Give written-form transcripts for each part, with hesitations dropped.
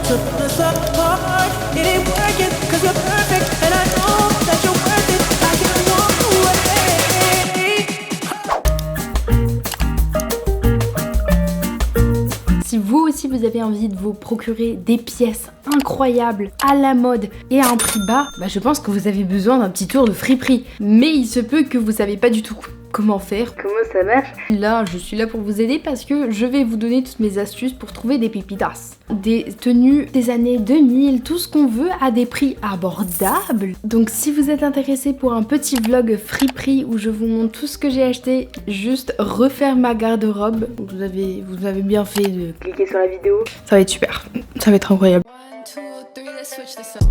to pull us apart. It ain't working, cause we're perfect, and I know that you're worth it. I can't walk away. Si vous aussi vous avez envie de vous procurer des pièces incroyables, à la mode et à un prix bas, bah je pense que vous avez besoin d'un petit tour de friperie. Mais il se peut que vous savez pas du tout comment faire, comment ça marche. Là, je suis là pour vous aider parce que je vais vous donner toutes mes astuces pour trouver des pépitas. Des tenues des années 2000, tout ce qu'on veut à des prix abordables. Donc si vous êtes intéressé pour un petit vlog friperie où je vous montre tout ce que j'ai acheté, juste refaire ma garde-robe, vous avez bien fait de cliquer sur la vidéo. Ça va être super, ça va être incroyable. 1, 2, 3, let's switch this up.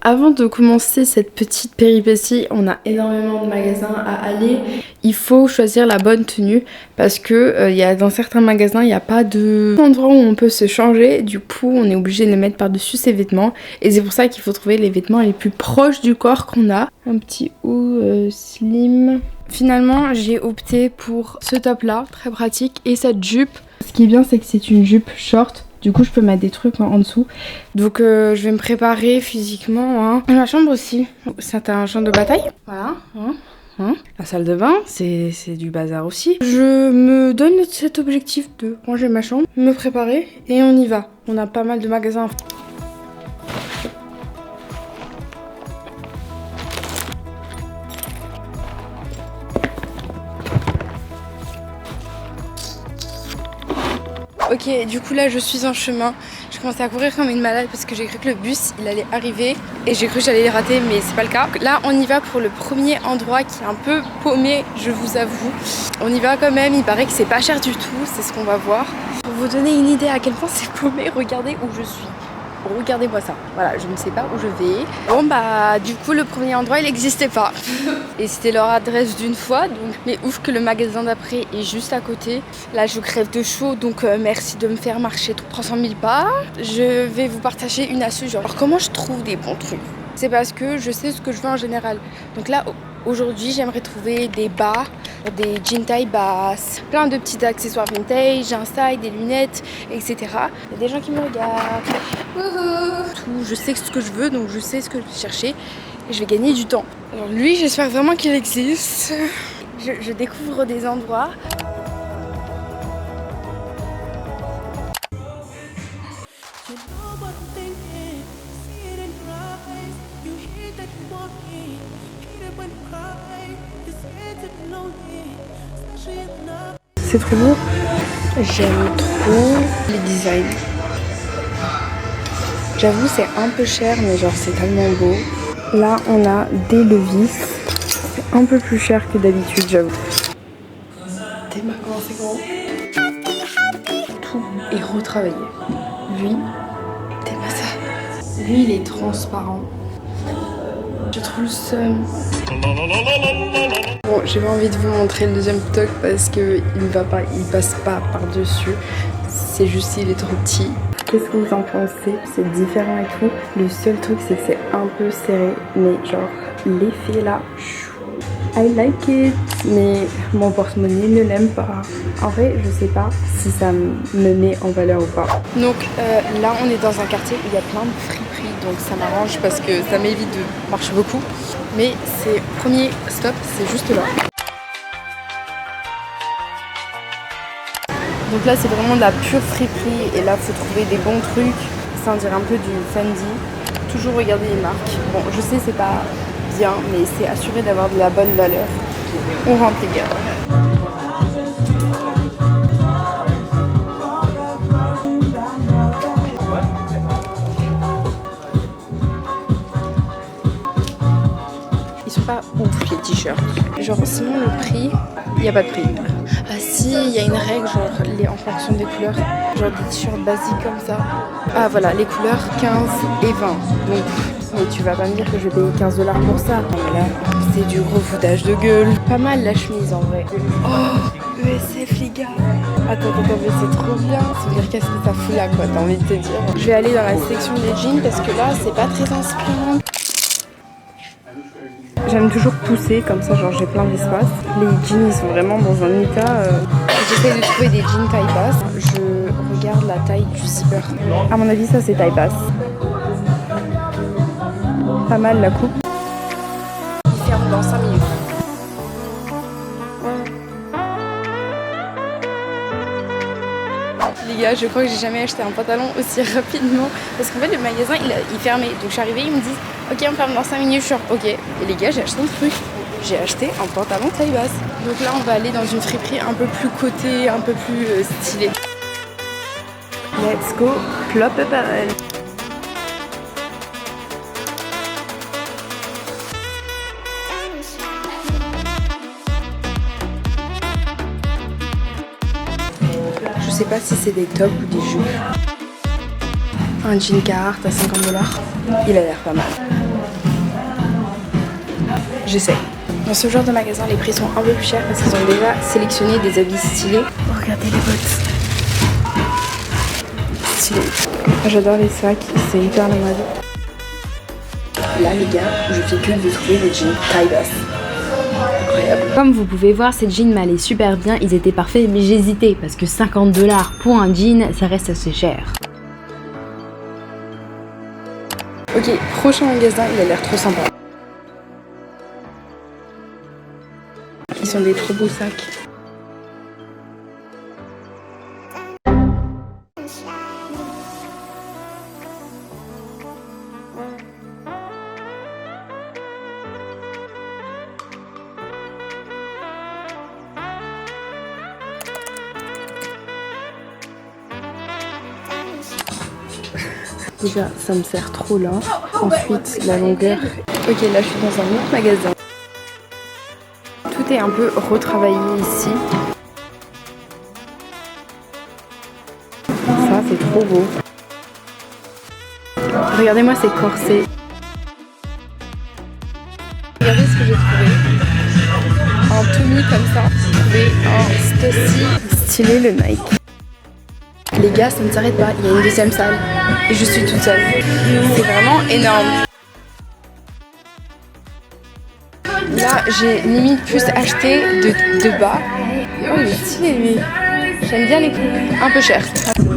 Avant de commencer cette petite péripétie, on a énormément de magasins à aller. Il faut choisir la bonne tenue parce que dans certains magasins, il n'y a pas d'endroit où on peut se changer. Du coup, on est obligé de les mettre par-dessus ses vêtements. Et c'est pour ça qu'il faut trouver les vêtements les plus proches du corps qu'on a. Un petit haut slim. Finalement, j'ai opté pour ce top-là, très pratique, et cette jupe. Ce qui est bien, c'est que c'est une jupe short. Du coup, je peux mettre des trucs en dessous. Donc, je vais me préparer physiquement. Hein. Ma chambre aussi. C'est un champ de bataille. Voilà. La salle de bain, c'est du bazar aussi. Je me donne cet objectif de ranger ma chambre, me préparer et on y va. On a pas mal de magasins. Ok, du coup là je suis en chemin. Je commençais à courir comme une malade parce que j'ai cru que le bus il allait arriver et j'ai cru que j'allais le rater, mais c'est pas le cas. Là on y va pour le premier endroit qui est un peu paumé, je vous avoue. On y va quand même, il paraît que c'est pas cher du tout, c'est ce qu'on va voir. Pour vous donner une idée à quel point c'est paumé, regardez où je suis. Regardez-moi ça, voilà, je ne sais pas où je vais. Bon bah du coup le premier endroit il n'existait pas. Et c'était leur adresse d'une fois, donc mais ouf que le magasin d'après est juste à côté. Là je crève de chaud, donc merci de me faire marcher 300 000 pas. Je vais vous partager une astuce, genre alors, comment je trouve des bons trucs. C'est parce que je sais ce que je veux en général. Donc là aujourd'hui j'aimerais trouver des bas, des jeans taille basse, plein de petits accessoires vintage, un style, des lunettes, etc. Il y a des gens qui me regardent. Tout, je sais ce que je veux, donc je sais ce que je vais chercher et je vais gagner du temps. Alors lui, j'espère vraiment qu'il existe. Je découvre des endroits. C'est trop beau. J'aime trop les designs. J'avoue c'est un peu cher mais genre c'est tellement beau. Là on a des levis. C'est un peu plus cher que d'habitude j'avoue. T'es ma comment c'est grand. Tout est retravaillé. Lui, t'es pas ça. Lui il est transparent. Je trouve le seum. Bon, j'ai pas envie de vous montrer le deuxième stock parce que il passe pas par-dessus. C'est juste il est trop petit. Qu'est-ce que vous en pensez? C'est différent et tout. Le seul truc c'est que c'est un peu serré, mais genre l'effet là, I like it. Mais mon porte-monnaie ne l'aime pas. En vrai, je sais pas si ça me met en valeur ou pas. Donc là, on est dans un quartier où il y a plein de friperies, donc ça m'arrange parce que ça m'évite de marcher beaucoup. Mais c'est premier stop, c'est juste là. Donc là c'est vraiment de la pure friperie et là faut trouver des bons trucs. Ça on dirait un peu du Fendi. Toujours regarder les marques. Bon je sais c'est pas bien mais c'est assuré d'avoir de la bonne valeur. On rentre les gars. Ils sont pas ouf les t-shirts. Genre sinon le prix, il n'y a pas de prix. Ah si, il y a une règle genre en fonction des couleurs. Genre des t-shirts basiques comme ça. Ah voilà, les couleurs 15 et 20. Donc, mais tu vas pas me dire que je vais payer 15 $ pour ça. Non mais là, c'est du gros foutage de gueule. Pas mal la chemise en vrai. Oh, ESF les gars. Attends, mais c'est trop bien. Ça veut dire qu'est-ce que ça fout là quoi, t'as envie de te dire. Je vais aller dans la section des jeans parce que là, c'est pas très inspirant. J'aime toujours pousser comme ça, genre j'ai plein d'espace. Les jeans ils sont vraiment dans un état. J'essaie de trouver des jeans taille basse. Je regarde la taille du zipper. À mon avis ça c'est taille basse. Pas mal la coupe. Il ferme dans 5 minutes. Les gars, je crois que j'ai jamais acheté un pantalon aussi rapidement parce qu'en fait le magasin il fermait. Donc je suis arrivée, ils me disent ok on ferme dans 5 minutes, je suis genre ok. Et les gars j'ai acheté un truc. J'ai acheté un pantalon taille basse. Donc là on va aller dans une friperie un peu plus cotée, un peu plus stylée. Let's go, plop apparel. Je sais pas si c'est des tops ou des jupes. Un jean Carhartt à 50 $. Il a l'air pas mal. J'essaie. Dans ce genre de magasin, les prix sont un peu plus chers parce qu'ils ont déjà sélectionné des habits stylés. Oh, regardez les bottes. Stylé. J'adore les sacs, c'est hyper la mode. Là les gars, je fais que de trouver des jeans taille basse. Incroyable. Comme vous pouvez voir, ces jeans m'allaient super bien, ils étaient parfaits, mais j'hésitais parce que 50 $ pour un jean, ça reste assez cher. Ok, prochain magasin, il a l'air trop sympa. Ils ont des trop beaux sacs. Déjà, ça me sert trop là. Ensuite, la longueur. Ok, là, je suis dans un autre magasin. Tout est un peu retravaillé ici. Ça, c'est trop beau. Regardez-moi ces corsets. Regardez ce que j'ai trouvé. Un Tommy comme ça. J'ai trouvé un Stussy stylé, le Nike. Les gars, ça ne s'arrête pas, il y a une deuxième salle et je suis toute seule. C'est vraiment énorme. Là, j'ai limite plus acheté de bas. Oh, il est stylé lui. J'aime bien les coupes. Un peu cher.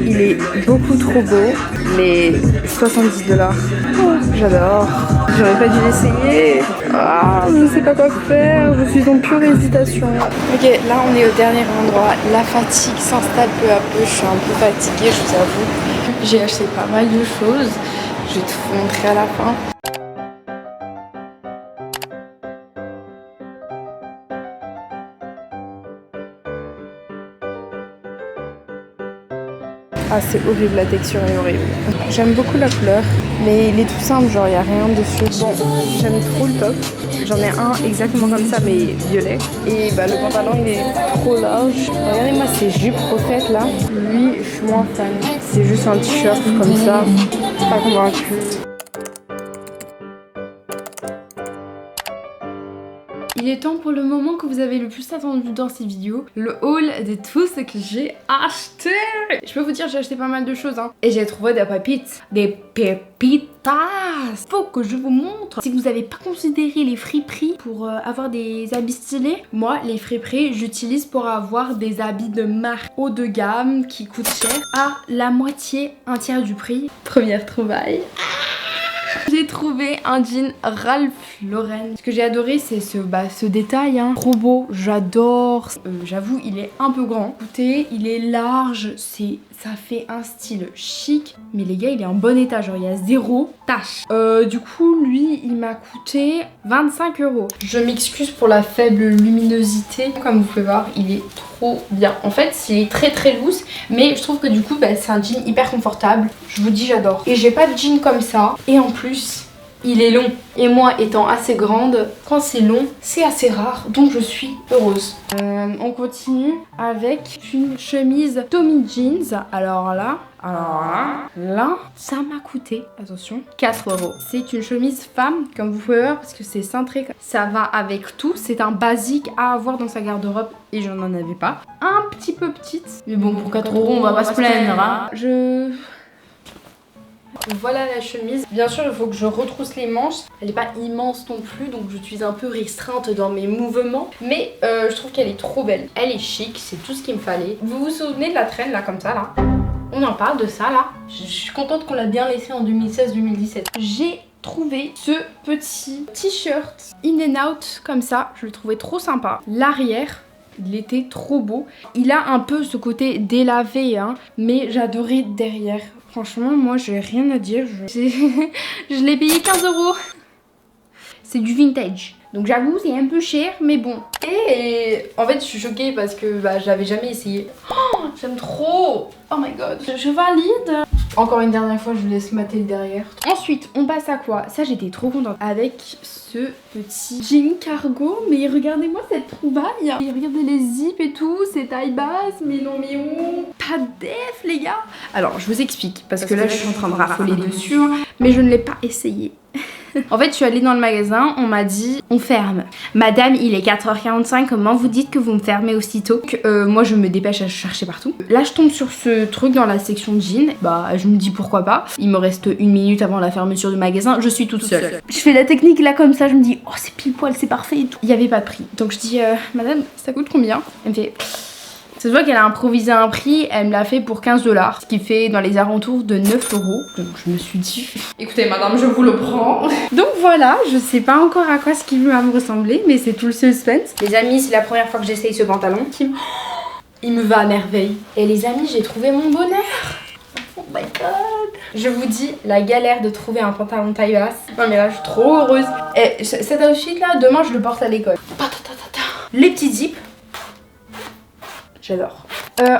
Il est beaucoup trop beau, mais 70 $. Oh, j'adore. J'aurais pas dû l'essayer. Ah, je sais pas quoi faire. Je suis en pure hésitation. Ok, là on est au dernier endroit. La fatigue s'installe peu à peu. Je suis un peu fatiguée, je vous avoue. J'ai acheté pas mal de choses. Je vais tout vous montrer à la fin. Ah, c'est horrible, la texture est horrible. J'aime beaucoup la couleur, mais il est tout simple, genre il n'y a rien dessus. Bon, j'aime trop le top. J'en ai un exactement comme ça, mais violet. Et bah, le pantalon, il est trop large. Regardez-moi ces jupes refaites là. Lui, je suis moins fan. C'est juste un t-shirt comme ça. Pas convaincu. Il est temps pour le moment que vous avez le plus attendu dans ces vidéos, le haul de tout ce que j'ai acheté. Je peux vous dire, j'ai acheté pas mal de choses, hein. Et j'ai trouvé des pépites. Des pépitas. Faut que je vous montre. Si vous n'avez pas considéré les friperies pour avoir des habits stylés, moi, les friperies, j'utilise pour avoir des habits de marque haut de gamme qui coûtent cher à la moitié, un tiers du prix. Première trouvaille. J'ai trouvé un jean Ralph Lauren. Ce que j'ai adoré, c'est ce détail, hein. Trop beau, j'adore. J'avoue, il est un peu grand. Écoutez, il est large, ça fait un style chic. Mais les gars, il est en bon état, genre il y a 0 tache. Du coup, lui, il m'a coûté 25 €. Je m'excuse pour la faible luminosité. Comme vous pouvez voir, il est trop bien. En fait, il est très très loose, mais je trouve que du coup, bah, c'est un jean hyper confortable. Je vous dis, j'adore. Et j'ai pas de jean comme ça. Et en plus, il est long. Et moi, étant assez grande, quand c'est long, c'est assez rare. Donc, je suis heureuse. On continue avec une chemise Tommy Jeans. Alors là, ça m'a coûté, attention, 4 €. C'est une chemise femme, comme vous pouvez voir, parce que c'est cintré. Ça va avec tout. C'est un basique à avoir dans sa garde-robe. Et j'en en avais pas. Un petit peu petite. Mais bon, pour 4 €, on va pas se plaindre. Hein. Voilà la chemise. Bien sûr, il faut que je retrousse les manches. Elle n'est pas immense non plus, donc je suis un peu restreinte dans mes mouvements. Mais je trouve qu'elle est trop belle. Elle est chic, c'est tout ce qu'il me fallait. Vous vous souvenez de la traîne là, comme ça là? On en parle de ça là. Je suis contente qu'on l'a bien laissé en 2016-2017. J'ai trouvé ce petit t-shirt in and out comme ça. Je le trouvais trop sympa. L'arrière, il était trop beau. Il a un peu ce côté délavé, hein, mais j'adorais derrière. Franchement, moi, j'ai rien à dire. Je l'ai payé 15 €. C'est du vintage. Donc j'avoue, c'est un peu cher, mais bon. Et en fait, je suis choquée parce que j'avais jamais essayé. Oh, j'aime trop. Oh my god. Je valide. Encore une dernière fois, je vous laisse mater le derrière. Ensuite, on passe à quoi? Ça, j'étais trop contente. Avec ce petit jean cargo. Mais regardez-moi cette trouvaille. Et regardez les zips et tout. C'est taille basse. Mais non, mais oh. Pas de def, les gars. Alors, je vous explique. Parce que là, je suis en train de raffoler dessus. Mais je ne l'ai pas essayé. En fait, je suis allée dans le magasin, on m'a dit on ferme. Madame, il est 4h45, comment vous dites que vous me fermez aussitôt? Moi, je me dépêche à chercher partout. Là, je tombe sur ce truc dans la section jean. Bah, je me dis pourquoi pas. Il me reste 1 minute avant la fermeture du magasin, je suis toute seule. Je fais la technique là comme ça, je me dis oh, c'est pile poil, c'est parfait et tout. Il n'y avait pas de prix. Donc, je dis madame, ça coûte combien? Elle me fait. Ça se voit qu'elle a improvisé un prix, elle me l'a fait pour 15 $, ce qui fait dans les alentours de 9 €. Donc je me suis dit, écoutez madame, je vous le prends. Donc voilà, je sais pas encore à quoi ce qu'il va me ressembler, mais c'est tout le suspense. Les amis, c'est la première fois que j'essaye ce pantalon. Il me va à merveille. Et les amis, j'ai trouvé mon bonheur. Oh my god. Je vous dis, la galère de trouver un pantalon taille basse. Non mais là, je suis trop heureuse. Et cet outfit là, demain, je le porte à l'école. Les petits zips. J'adore.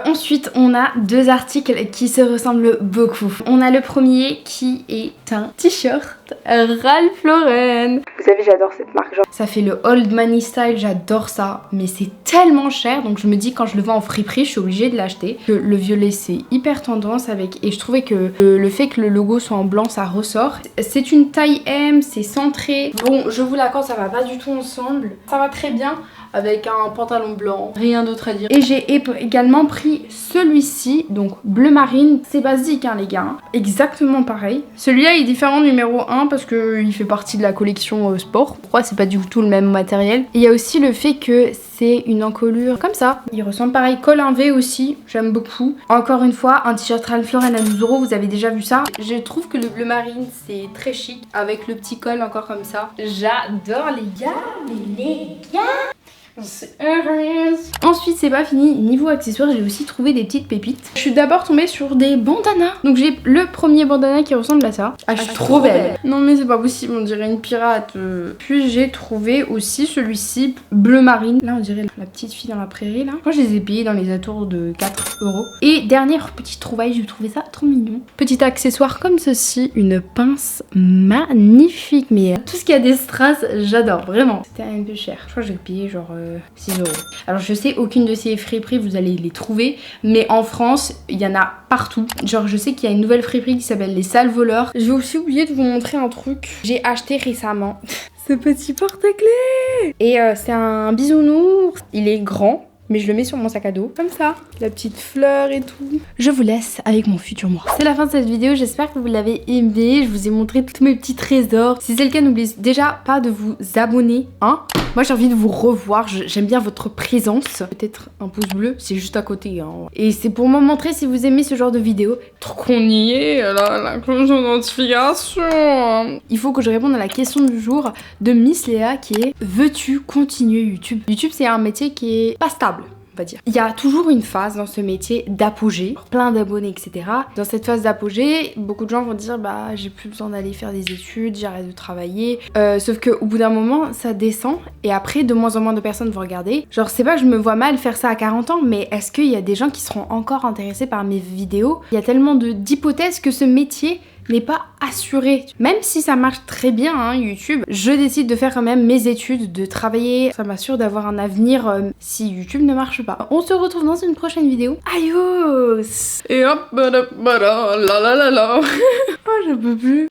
Ensuite, on a 2 articles qui se ressemblent beaucoup. On a le premier qui est un t-shirt Ralph Lauren. Vous savez, j'adore cette marque. Genre, ça fait le old money style, j'adore ça. Mais c'est tellement cher, donc je me dis quand je le vois en friperie, je suis obligée de l'acheter. Le violet, c'est hyper tendance avec... Et je trouvais que le fait que le logo soit en blanc, ça ressort. C'est une taille M, c'est centré. Bon, je vous l'accorde, ça va pas du tout ensemble. Ça va très bien avec un pantalon blanc, rien d'autre à dire. Et j'ai également pris celui-ci, donc bleu marine. C'est basique hein les gars, exactement pareil. Celui-là est différent numéro 1 parce qu'il fait partie de la collection sport. Pourquoi c'est pas du tout le même matériel. Et il y a aussi le fait que c'est une encolure comme ça. Il ressemble pareil, col en V aussi, j'aime beaucoup. Encore une fois, un t-shirt Ralph Lauren à 12 €, vous avez déjà vu ça. Je trouve que le bleu marine c'est très chic avec le petit col encore comme ça. J'adore les gars, mais les gars. Ensuite c'est pas fini, niveau accessoires j'ai aussi trouvé des petites pépites. Je suis d'abord tombée sur des bandanas. Donc j'ai le premier bandana qui ressemble à ça. Ah je suis trop belle. Non mais c'est pas possible, on dirait une pirate. Puis j'ai trouvé aussi celui-ci bleu marine. Là on dirait la petite fille dans la prairie là. Moi je les ai payés dans les atours de 4 €. Et dernière petite trouvaille, j'ai trouvé ça trop mignon. Petit accessoire comme ceci, une pince magnifique. Mais tout ce qui a des strass j'adore vraiment. C'était un peu cher. Je crois que j'ai payé genre 6 €. Alors je sais aucune de ces friperies vous allez les trouver, mais en France il y en a partout. Genre je sais qu'il y a une nouvelle friperie qui s'appelle les Sales Voleurs. Je vais aussi oublier de vous montrer un truc. J'ai acheté récemment ce petit porte-clés. Et c'est un bisounours. Il est grand. Mais je le mets sur mon sac à dos, comme ça. La petite fleur et tout. Je vous laisse avec mon futur moi. C'est la fin de cette vidéo, j'espère que vous l'avez aimé. Je vous ai montré tous mes petits trésors. Si c'est le cas, n'oubliez déjà pas de vous abonner, hein. Moi j'ai envie de vous revoir, j'aime bien votre présence. Peut-être un pouce bleu, c'est juste à côté, hein. Et c'est pour me montrer si vous aimez ce genre de vidéo. Trop qu'on y est, là, la cloche de notification. Il faut que je réponde à la question du jour de Miss Léa qui est: veux-tu continuer YouTube? YouTube c'est un métier qui est pas stable. Dire. Il y a toujours une phase dans ce métier d'apogée, plein d'abonnés, etc. Dans cette phase d'apogée, beaucoup de gens vont dire bah j'ai plus besoin d'aller faire des études, j'arrête de travailler. Sauf qu'au bout d'un moment, ça descend et après de moins en moins de personnes vont regarder. Genre c'est pas que je me vois mal faire ça à 40 ans, mais est-ce qu'il y a des gens qui seront encore intéressés par mes vidéos? Il y a tellement d'hypothèses que ce métier n'est pas assuré. Même si ça marche très bien hein, YouTube, je décide de faire quand même mes études, de travailler. Ça m'assure d'avoir un avenir si YouTube ne marche pas. On se retrouve dans une prochaine vidéo. Adios. Et hop, la la la la. Oh, je peux plus.